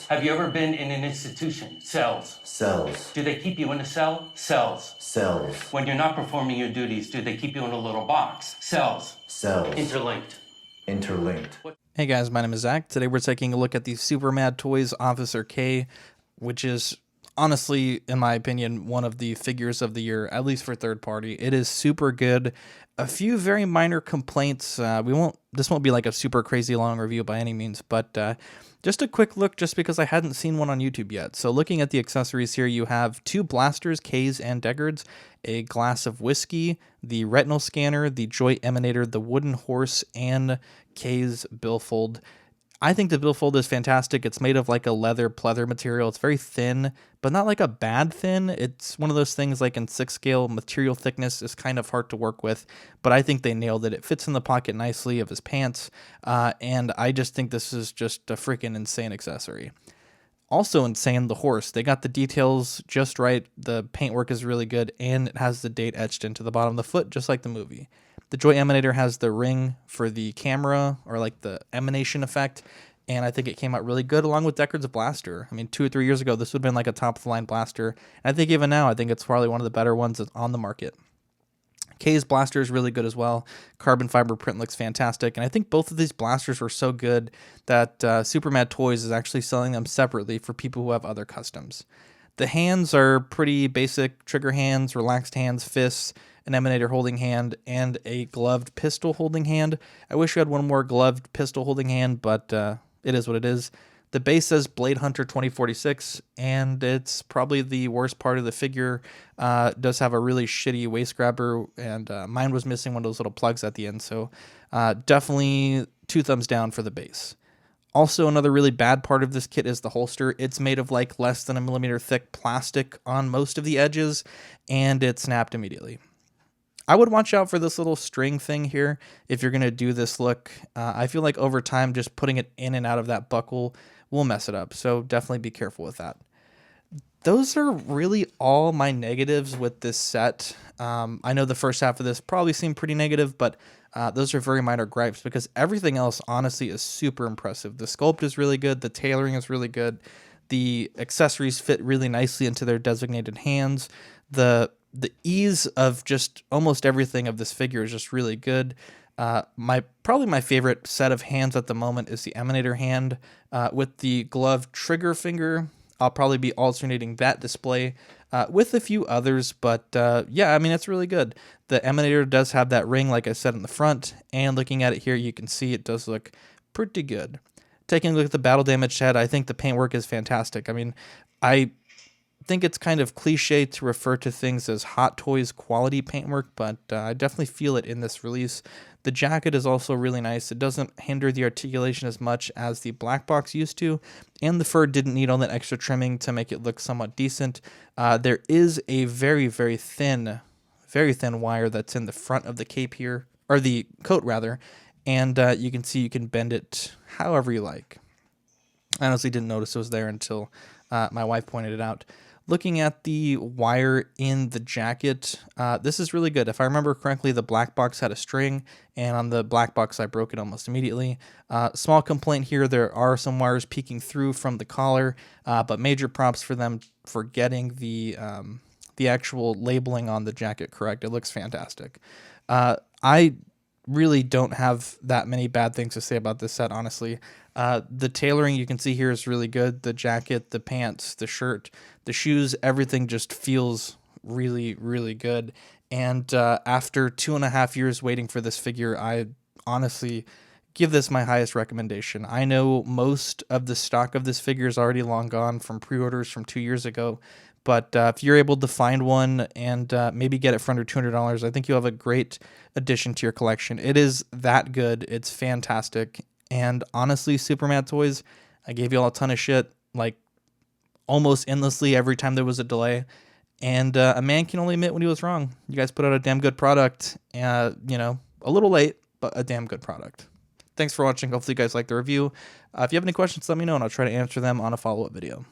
Have you ever been in an institution? Cells. Cells. Do they keep you in a cell? Cells. Cells. When you're not performing your duties, do they keep you in a little box? Cells. Cells. Interlinked. Interlinked. Hey guys, my name is Zach. Today we're taking a look at the Supermad Toys Officer K, which is honestly, in my opinion, one of the figures of the year, at least for third party. It is super good. A few very minor complaints. This won't be like a super crazy long review by any means, but just a quick look just because I hadn't seen one on YouTube yet. So looking at the accessories here, you have two blasters, Ks and Deckards, a glass of whiskey, the retinal scanner, the joy emanator, the wooden horse, and K's billfold. I think the billfold is fantastic. It's made of like a leather pleather material. It's very thin, but not like a bad thin. It's one of those things like in 6 scale, material thickness is kind of hard to work with, but I think they nailed it. It fits in the pocket nicely of his pants, and I just think this is just a freaking insane accessory. Also insane, the horse. They got the details just right. The paintwork is really good, and it has the date etched into the bottom of the foot, just like the movie. The Joy Emanator has the ring for the camera, or like the emanation effect, and I think it came out really good along with Deckard's blaster. I mean, 2 or 3 years ago, this would have been like a top-of-the-line blaster, and I think even now, I think it's probably one of the better ones that's on the market. K's blaster is really good as well. Carbon fiber print looks fantastic, and I think both of these blasters were so good that Supermad Toys is actually selling them separately for people who have other customs. The hands are pretty basic trigger hands, relaxed hands, fists, an emanator holding hand, and a gloved pistol holding hand. I wish we had one more gloved pistol holding hand, but it is what it is. The base says Blade Hunter 2046, and it's probably the worst part of the figure. It does have a really shitty waist grabber, and mine was missing one of those little plugs at the end, so definitely 2 thumbs down for the base. Also, another really bad part of this kit is the holster. It's made of like less than 1 millimeter thick plastic on most of the edges, and it snapped immediately. I would watch out for this little string thing here if you're going to do this look. I feel like over time, just putting it in and out of that buckle will mess it up, so definitely be careful with that. Those are really all my negatives with this set. I know the first half of this probably seemed pretty negative, but those are very minor gripes because everything else honestly is super impressive. The sculpt is really good, the tailoring is really good, the accessories fit really nicely into their designated hands, the ease of just almost everything of this figure is just really good. Probably my favorite set of hands at the moment is the Emanator hand with the gloved trigger finger. I'll probably be alternating that display with a few others, but yeah, I mean, it's really good. The Emanator does have that ring, like I said, in the front, and looking at it here, you can see it does look pretty good. Taking a look at the battle damage head, I think the paintwork is fantastic. I mean, I think it's kind of cliche to refer to things as Hot Toys quality paintwork, but I definitely feel it in this release. The jacket is also really nice. It doesn't hinder the articulation as much as the black box used to, and the fur didn't need all that extra trimming to make it look somewhat decent. There is a very, very thin wire that's in the front of the cape here, or the coat rather, and you can see you can bend it however you like. I honestly didn't notice it was there until my wife pointed it out. Looking at the wire in the jacket, this is really good. If I remember correctly, the black box had a string, and on the black box, I broke it almost immediately. Small complaint here, there are some wires peeking through from the collar, but major props for them for getting the actual labeling on the jacket correct. It looks fantastic. I really don't have that many bad things to say about this set, honestly. The tailoring you can see here is really good. The jacket, the pants, the shirt, the shoes, everything just feels really, really good. And after 2.5 years waiting for this figure, I honestly give this my highest recommendation. I know most of the stock of this figure is already long gone from pre-orders from 2 years ago, but if you're able to find one and maybe get it for under $200, I think you'll have a great addition to your collection. It is that good. It's fantastic. And honestly, Supermad Toys, I gave you all a ton of shit, like almost endlessly every time there was a delay. And a man can only admit when he was wrong. You guys put out a damn good product. You know, a little late, but a damn good product. Thanks for watching. Hopefully you guys liked the review. If you have any questions, let me know, and I'll try to answer them on a follow-up video.